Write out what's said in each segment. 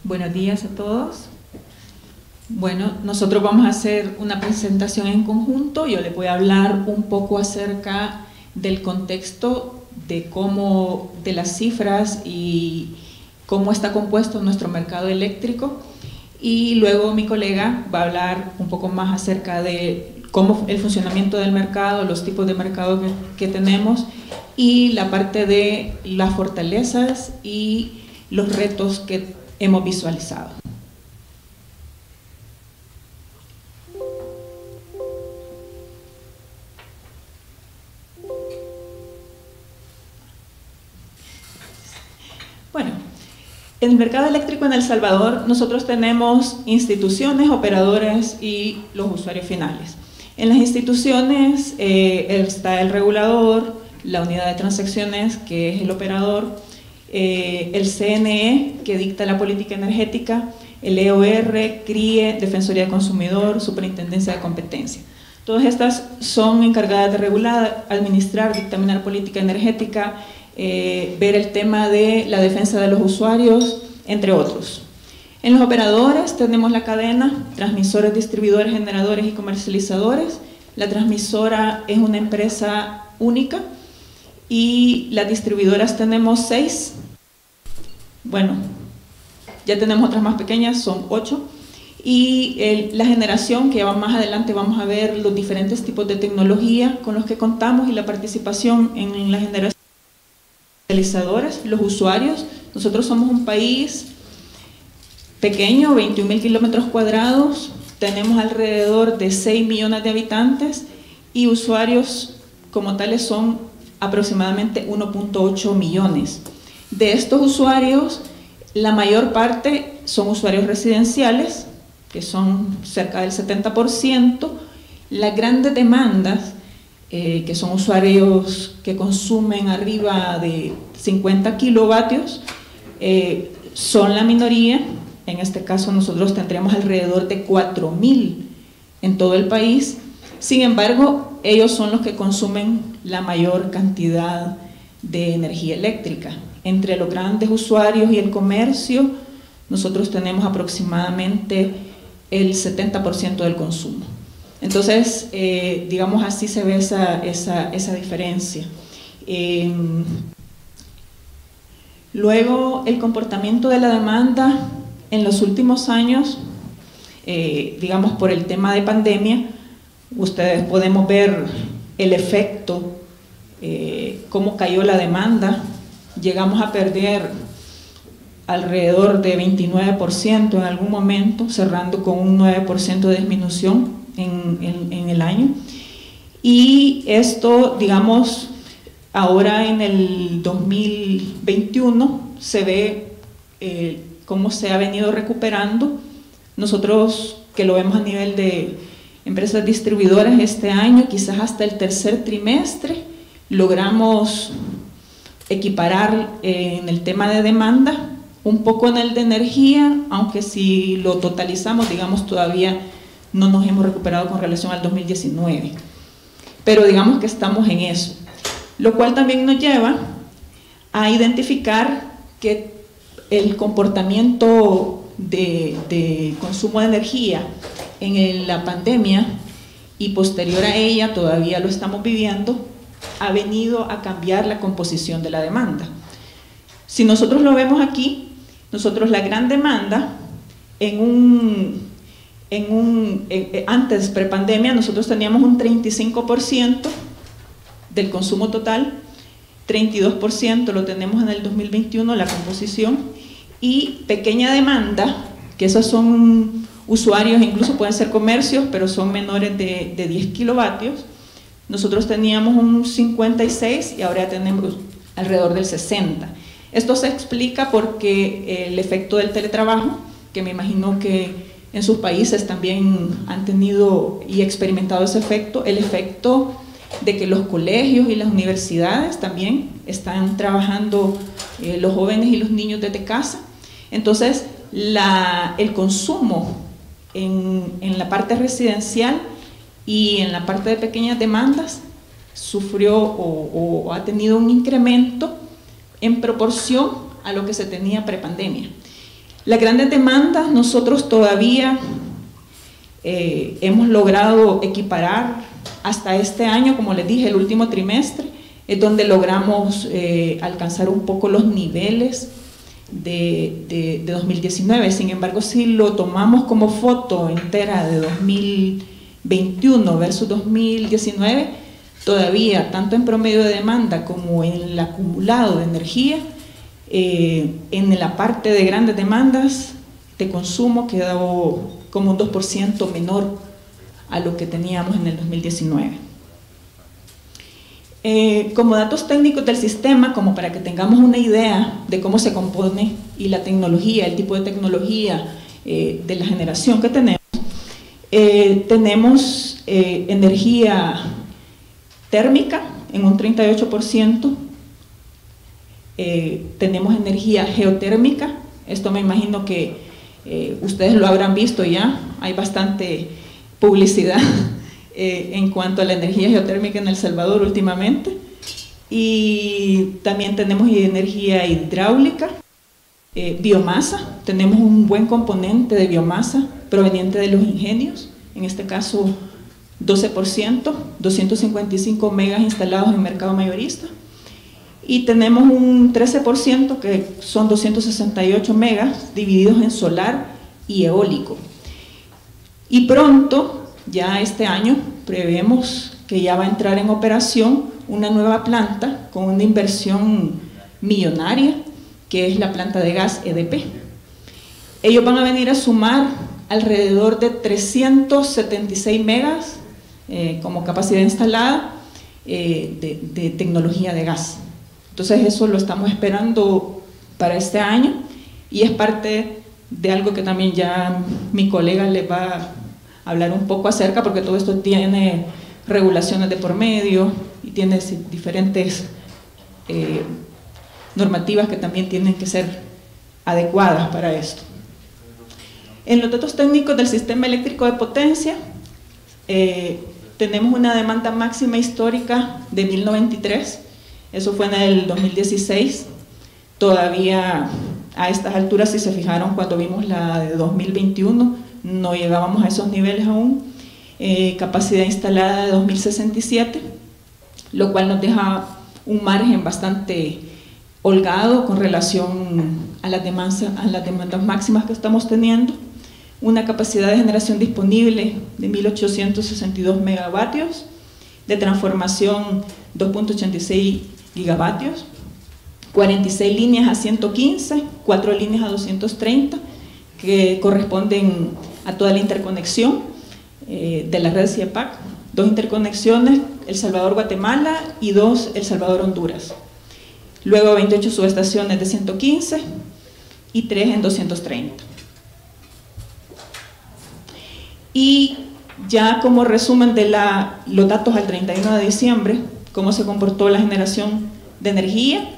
Buenos días a todos. Bueno, nosotros vamos a hacer una presentación en conjunto. Yo les voy a hablar un poco acerca del contexto de las cifras y cómo está compuesto nuestro mercado eléctrico, y luego mi colega va a hablar un poco más acerca de cómo el funcionamiento del mercado, los tipos de mercado que tenemos, y la parte de las fortalezas y los retos que hemos visualizado. Bueno, en el mercado eléctrico en El Salvador nosotros tenemos instituciones, operadores y los usuarios finales. En las instituciones está el regulador, la unidad de transacciones, que es el operador, el CNE, que dicta la política energética, el EOR, CRIE, Defensoría del Consumidor, Superintendencia de Competencia. Todas estas son encargadas de regular, administrar, dictaminar política energética, ver el tema de la defensa de los usuarios, entre otros. En los operadores tenemos la cadena, transmisores, distribuidores, generadores y comercializadores. La transmisora es una empresa única y las distribuidoras tenemos 6. Bueno, ya tenemos otras más pequeñas, son 8. Y la generación, que más adelante vamos a ver los diferentes tipos de tecnología con los que contamos y la participación en la generación. Los usuarios, nosotros somos un país pequeño, 21.000 kilómetros cuadrados, tenemos alrededor de 6 millones de habitantes y usuarios como tales son aproximadamente 1.8 millones. De estos usuarios, la mayor parte son usuarios residenciales, que son cerca del 70%, las grandes demandas, que son usuarios que consumen arriba de 50 kilovatios, son la minoría. En este caso nosotros tendríamos alrededor de 4.000 en todo el país. Sin embargo, ellos son los que consumen la mayor cantidad de energía eléctrica. Entre los grandes usuarios y el comercio, nosotros tenemos aproximadamente el 70% del consumo. Entonces, digamos así se ve esa diferencia. Luego, el comportamiento de la demanda en los últimos años, digamos por el tema de pandemia, ustedes podemos ver el efecto, cómo cayó la demanda. Llegamos a perder alrededor de 29% en algún momento, cerrando con un 9% de disminución en el año. Y esto, digamos, ahora en el 2021 se ve cómo se ha venido recuperando. Nosotros, que lo vemos a nivel de empresas distribuidoras, este año, quizás hasta el tercer trimestre, logramos equiparar en el tema de demanda, un poco en el de energía, aunque si lo totalizamos, digamos, todavía no nos hemos recuperado con relación al 2019. Pero digamos que estamos en eso. Lo cual también nos lleva a identificar que el comportamiento de consumo de energía en la pandemia y posterior a ella, todavía lo estamos viviendo, ha venido a cambiar la composición de la demanda. Si nosotros lo vemos aquí, nosotros la gran demanda antes, prepandemia, nosotros teníamos un 35% del consumo total, 32% lo tenemos en el 2021, la composición, y pequeña demanda, que esos son usuarios, incluso pueden ser comercios, pero son menores de 10 kilovatios, nosotros teníamos un 56 y ahora tenemos alrededor del 60. Esto se explica porque el efecto del teletrabajo, que me imagino que en sus países también han tenido y experimentado ese efecto, el efecto de que los colegios y las universidades también están trabajando los jóvenes y los niños desde casa. Entonces, el consumo en la parte residencial y en la parte de pequeñas demandas sufrió o ha tenido un incremento en proporción a lo que se tenía prepandemia. Las grandes demandas, nosotros todavía hemos logrado equiparar hasta este año, como les dije, el último trimestre, es donde logramos alcanzar un poco los niveles de 2019. Sin embargo, si lo tomamos como foto entera de 2021 versus 2019, todavía, tanto en promedio de demanda como en el acumulado de energía, en la parte de grandes demandas de consumo quedó como un 2% menor a lo que teníamos en el 2019. Como datos técnicos del sistema, como para que tengamos una idea de cómo se compone y la tecnología, el tipo de tecnología de la generación que tenemos, tenemos energía térmica en un 38%, tenemos energía geotérmica, esto me imagino que ustedes lo habrán visto ya, hay bastante publicidad en cuanto a la energía geotérmica en El Salvador últimamente, y también tenemos energía hidráulica, biomasa, tenemos un buen componente de biomasa proveniente de los ingenios, en este caso 12%, 255 megas instalados en mercado mayorista, y tenemos un 13% que son 268 megas divididos en solar y eólico. Y pronto, ya este año, prevemos que ya va a entrar en operación una nueva planta con una inversión millonaria, que es la planta de gas EDP. Ellos van a venir a sumar alrededor de 376 megas como capacidad instalada de tecnología de gas. Entonces eso lo estamos esperando para este año y es parte de algo que también ya mi colega les va a hablar un poco acerca, porque todo esto tiene regulaciones de por medio y tiene diferentes normativas que también tienen que ser adecuadas para esto. En los datos técnicos del sistema eléctrico de potencia, tenemos una demanda máxima histórica de 1093, eso fue en el 2016, todavía a estas alturas, si se fijaron cuando vimos la de 2021, no llegábamos a esos niveles aún. Capacidad instalada de 2067, lo cual nos deja un margen bastante holgado con relación a las demandas máximas que estamos teniendo. Una capacidad de generación disponible de 1862 megavatios, de transformación 2.86 gigavatios, 46 líneas a 115, 4 líneas a 230, que corresponden a toda la interconexión de la red CIEPAC, 2 interconexiones, El Salvador-Guatemala y 2 El Salvador-Honduras. Luego 28 subestaciones de 115 y 3 en 230. Y ya como resumen de los datos al 31 de diciembre, cómo se comportó la generación de energía,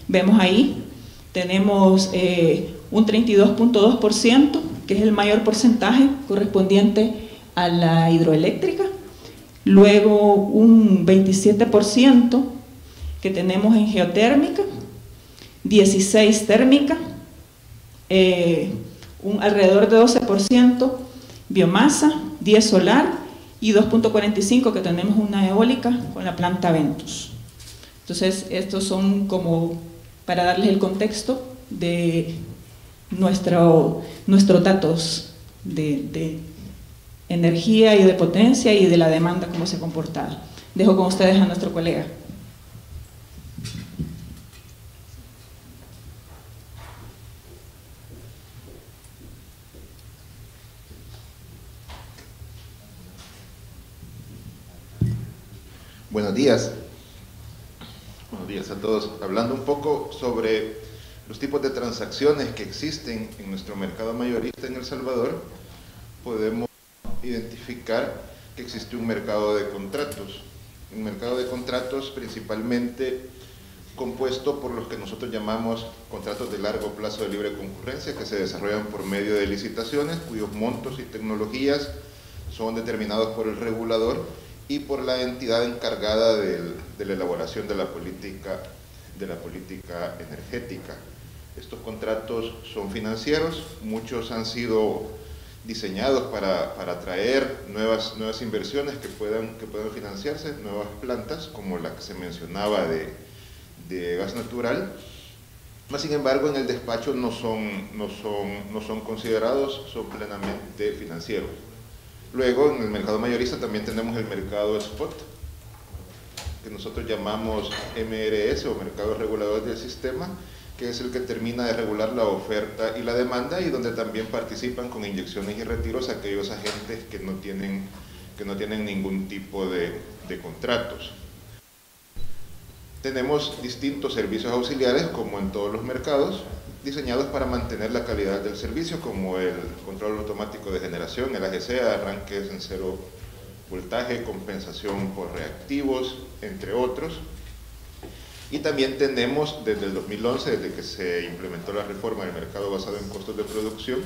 vemos ahí, tenemos un 32.2%, que es el mayor porcentaje correspondiente a la hidroeléctrica, luego un 27% que tenemos en geotérmica, 16% térmica, alrededor de 12% biomasa, 10% solar y 2.45% que tenemos una eólica con la planta Ventus. Entonces estos son como para darles el contexto de nuestros datos de energía y de potencia y de la demanda, cómo se ha comportado. Dejo con ustedes a nuestro colega. Buenos días. Buenos días a todos. Hablando un poco sobre los tipos de transacciones que existen en nuestro mercado mayorista en El Salvador, podemos identificar que existe un mercado de contratos. Un mercado de contratos principalmente compuesto por los que nosotros llamamos contratos de largo plazo de libre concurrencia, que se desarrollan por medio de licitaciones, cuyos montos y tecnologías son determinados por el regulador y por la entidad encargada de la elaboración de la política energética. Estos contratos son financieros, muchos han sido diseñados para atraer nuevas inversiones que puedan financiarse, nuevas plantas como la que se mencionaba de gas natural. Mas, sin embargo, en el despacho no son considerados, son plenamente financieros. Luego, en el mercado mayorista también tenemos el mercado spot, que nosotros llamamos MRS o Mercado Regulador del Sistema, que es el que termina de regular la oferta y la demanda, y donde también participan con inyecciones y retiros aquellos agentes que no tienen ningún tipo de contratos. Tenemos distintos servicios auxiliares, como en todos los mercados, diseñados para mantener la calidad del servicio, como el control automático de generación, el AGC, arranques en cero voltaje, compensación por reactivos, entre otros. Y también tenemos, desde el 2011, desde que se implementó la reforma del mercado basado en costos de producción,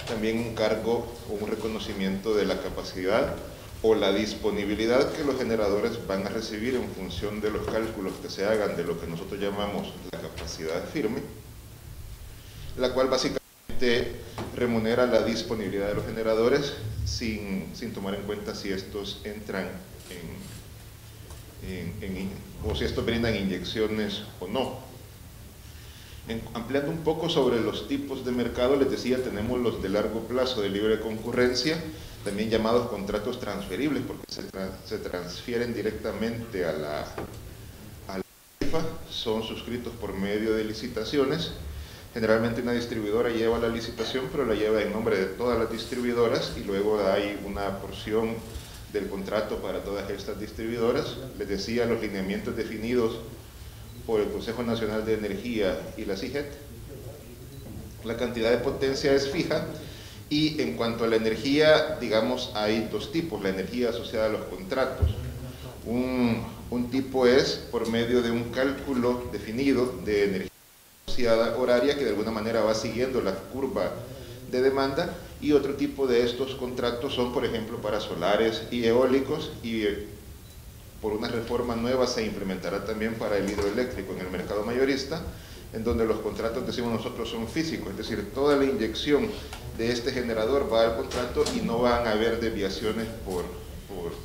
también un cargo o un reconocimiento de la capacidad o la disponibilidad que los generadores van a recibir en función de los cálculos que se hagan de lo que nosotros llamamos la capacidad firme, la cual básicamente remunera la disponibilidad de los generadores sin tomar en cuenta si estos entran o si estos brindan inyecciones o no. Ampliando un poco sobre los tipos de mercado, les decía, tenemos los de largo plazo de libre concurrencia, también llamados contratos transferibles, porque se transfieren directamente a la tarifa, son suscritos por medio de licitaciones. Generalmente una distribuidora lleva la licitación, pero la lleva en nombre de todas las distribuidoras, y luego hay una porción del contrato para todas estas distribuidoras. Les decía, los lineamientos definidos por el Consejo Nacional de Energía y la CIGET. La cantidad de potencia es fija, y en cuanto a la energía, digamos, hay dos tipos: la energía asociada a los contratos. Un tipo es por medio de un cálculo definido de energía asociada horaria, que de alguna manera va siguiendo la curva de demanda, y otro tipo de estos contratos son, por ejemplo, para solares y eólicos, y por una reforma nueva se implementará también para el hidroeléctrico en el mercado mayorista, en donde los contratos, decimos nosotros, son físicos, es decir, toda la inyección de este generador va al contrato y no van a haber desviaciones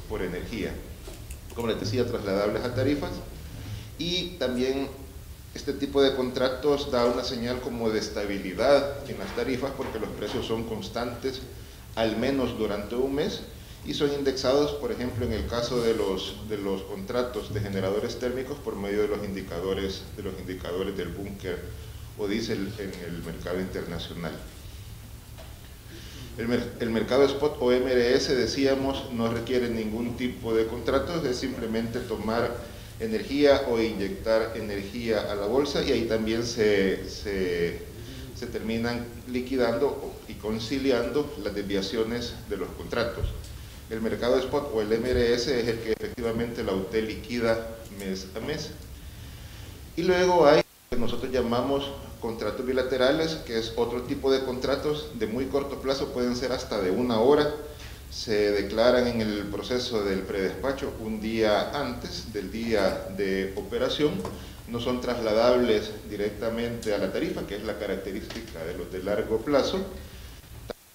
por energía. Como les decía, trasladables a tarifas. Y también este tipo de contratos da una señal como de estabilidad en las tarifas, porque los precios son constantes al menos durante un mes, y son indexados, por ejemplo, en el caso de los contratos de generadores térmicos, por medio de los indicadores del búnker o diésel en el mercado internacional. El mercado spot o MRS, decíamos, no requiere ningún tipo de contratos, es simplemente tomar energía o inyectar energía a la bolsa, y ahí también se terminan liquidando y conciliando las desviaciones de los contratos. El mercado spot o el MRS es el que efectivamente la UTE liquida mes a mes. Y luego hay lo que nosotros llamamos contratos bilaterales, que es otro tipo de contratos de muy corto plazo, pueden ser hasta de 1 hora. Se declaran en el proceso del predespacho un día antes del día de operación, no son trasladables directamente a la tarifa, que es la característica de los de largo plazo.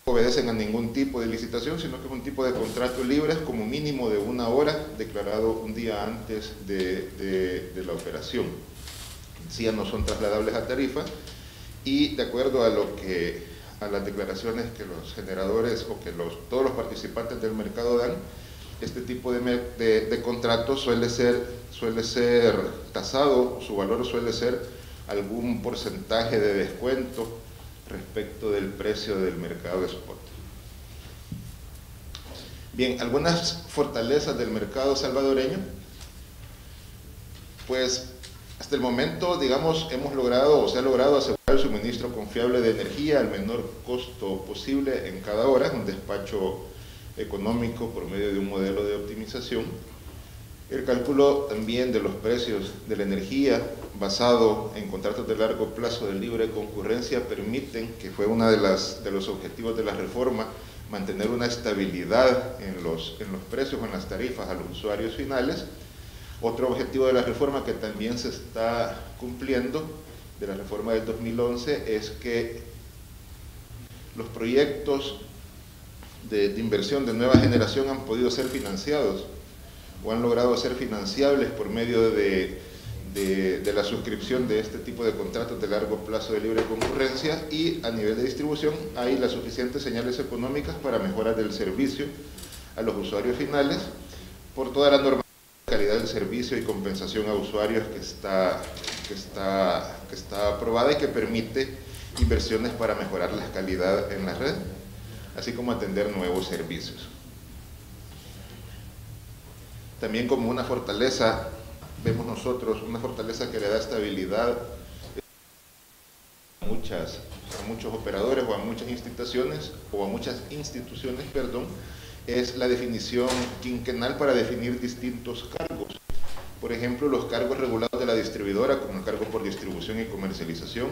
No obedecen a ningún tipo de licitación, sino que es un tipo de contrato libre, como mínimo de 1 hora, declarado un día antes de la operación. Sí, ya no son trasladables a tarifa, y de acuerdo a las declaraciones que los generadores o que todos los participantes del mercado dan, este tipo de contrato suele ser tasado, su valor suele ser algún porcentaje de descuento respecto del precio del mercado spot. Bien, algunas fortalezas del mercado salvadoreño. Pues hasta el momento, digamos, se ha logrado asegurar el suministro confiable de energía al menor costo posible en cada hora, un despacho económico por medio de un modelo de optimización. El cálculo también de los precios de la energía basado en contratos de largo plazo de libre concurrencia permiten, que fue uno de los objetivos de la reforma, mantener una estabilidad en los precios o en las tarifas a los usuarios finales. Otro objetivo de la reforma que también se está cumpliendo de la reforma del 2011 es que los proyectos de inversión de nueva generación han podido ser financiados o han logrado ser financiables por medio de la suscripción de este tipo de contratos de largo plazo de libre concurrencia, y a nivel de distribución hay las suficientes señales económicas para mejoras del servicio a los usuarios finales por toda la normativa de calidad del servicio y compensación a usuarios que está aprobada y que permite inversiones para mejorar la calidad en la red, así como atender nuevos servicios. También como una fortaleza, vemos nosotros una fortaleza que le da estabilidad a muchos operadores o a muchas instituciones, es la definición quinquenal para definir distintos cargos. Por ejemplo, los cargos regulados de la distribuidora, como el cargo por distribución y comercialización,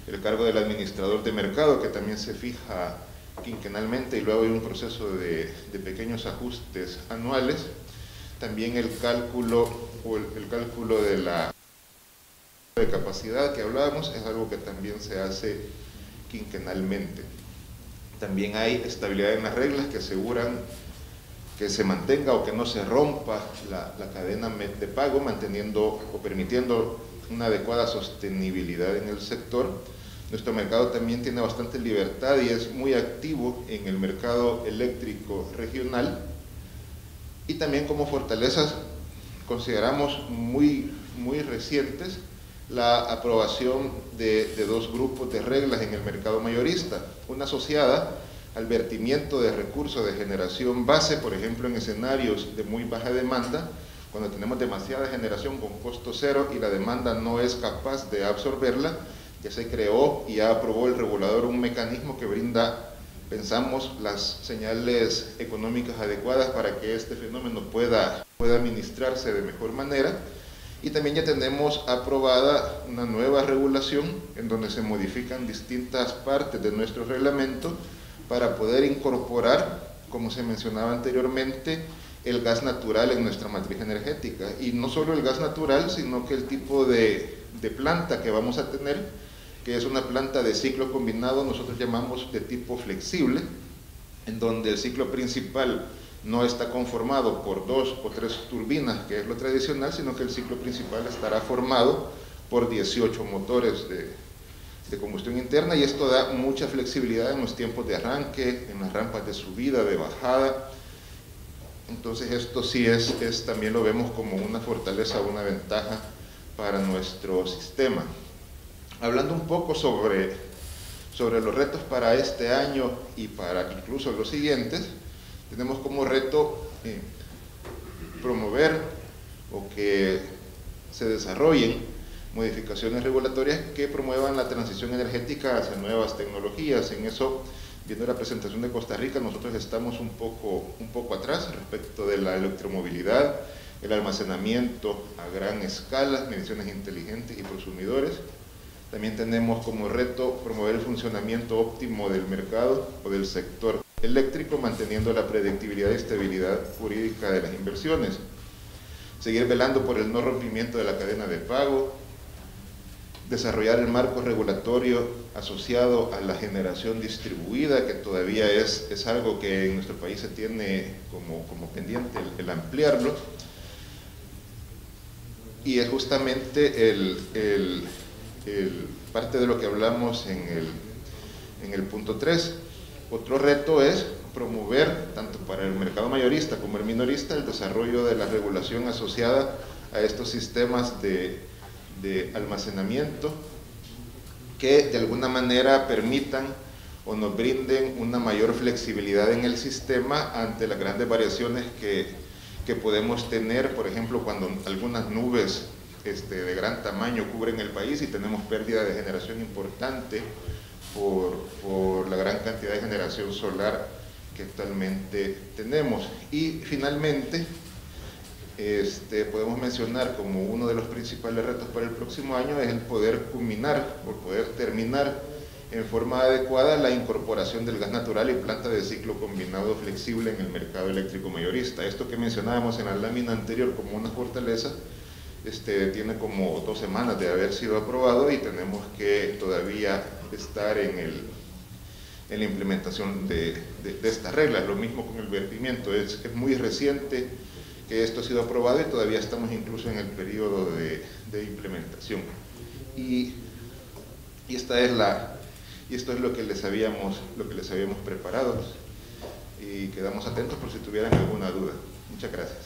el cargo del administrador de mercado, que también se fija quinquenalmente y luego hay un proceso de pequeños ajustes anuales. También el cálculo de la capacidad que hablábamos es algo que también se hace quinquenalmente. También hay estabilidad en las reglas que aseguran que se mantenga o que no se rompa la cadena de pago, manteniendo o permitiendo una adecuada sostenibilidad en el sector. Nuestro mercado también tiene bastante libertad y es muy activo en el mercado eléctrico regional. Y también como fortalezas consideramos muy recientes la aprobación de dos grupos de reglas en el mercado mayorista, una asociada al vertimiento de recursos de generación base, por ejemplo en escenarios de muy baja demanda, cuando tenemos demasiada generación con costo cero y la demanda no es capaz de absorberla. Ya se creó y ya aprobó el regulador un mecanismo que brinda, pensamos, las señales económicas adecuadas para que este fenómeno pueda administrarse de mejor manera. Y también ya tenemos aprobada una nueva regulación en donde se modifican distintas partes de nuestro reglamento para poder incorporar, como se mencionaba anteriormente, el gas natural en nuestra matriz energética. Y no solo el gas natural, sino que el tipo de planta que vamos a tener, que es una planta de ciclo combinado, nosotros llamamos de tipo flexible, en donde el ciclo principal no está conformado por 2 o 3 turbinas, que es lo tradicional, sino que el ciclo principal estará formado por 18 motores de combustión interna, y esto da mucha flexibilidad en los tiempos de arranque, en las rampas de subida, de bajada. Entonces esto sí también lo vemos como una fortaleza, una ventaja para nuestro sistema. Hablando un poco sobre los retos para este año y para incluso los siguientes, tenemos como reto promover o que se desarrollen modificaciones regulatorias que promuevan la transición energética hacia nuevas tecnologías. En eso, viendo la presentación de Costa Rica, nosotros estamos un poco atrás respecto de la electromovilidad, el almacenamiento a gran escala, mediciones inteligentes y prosumidores. También tenemos como reto promover el funcionamiento óptimo del mercado o del sector eléctrico, manteniendo la predictibilidad y estabilidad jurídica de las inversiones. Seguir velando por el no rompimiento de la cadena de pago, desarrollar el marco regulatorio asociado a la generación distribuida, que todavía es algo que en nuestro país se tiene como pendiente el ampliarlo, y es justamente parte de lo que hablamos en el punto 3. Otro reto es promover, tanto para el mercado mayorista como el minorista, el desarrollo de la regulación asociada a estos sistemas de almacenamiento que de alguna manera permitan o nos brinden una mayor flexibilidad en el sistema ante las grandes variaciones que podemos tener, por ejemplo, cuando algunas nubes de gran tamaño cubren el país y tenemos pérdida de generación importante por la gran cantidad de generación solar que actualmente tenemos. Y finalmente, podemos mencionar como uno de los principales retos para el próximo año es el poder culminar o poder terminar en forma adecuada la incorporación del gas natural y planta de ciclo combinado flexible en el mercado eléctrico mayorista. Esto que mencionábamos en la lámina anterior como una fortaleza tiene como 2 semanas de haber sido aprobado y tenemos que todavía estar en la implementación de estas reglas. Lo mismo con el vertimiento, es muy reciente que esto ha sido aprobado y todavía estamos incluso en el periodo de implementación. Y esto es lo que les habíamos preparado y quedamos atentos por si tuvieran alguna duda. Muchas gracias.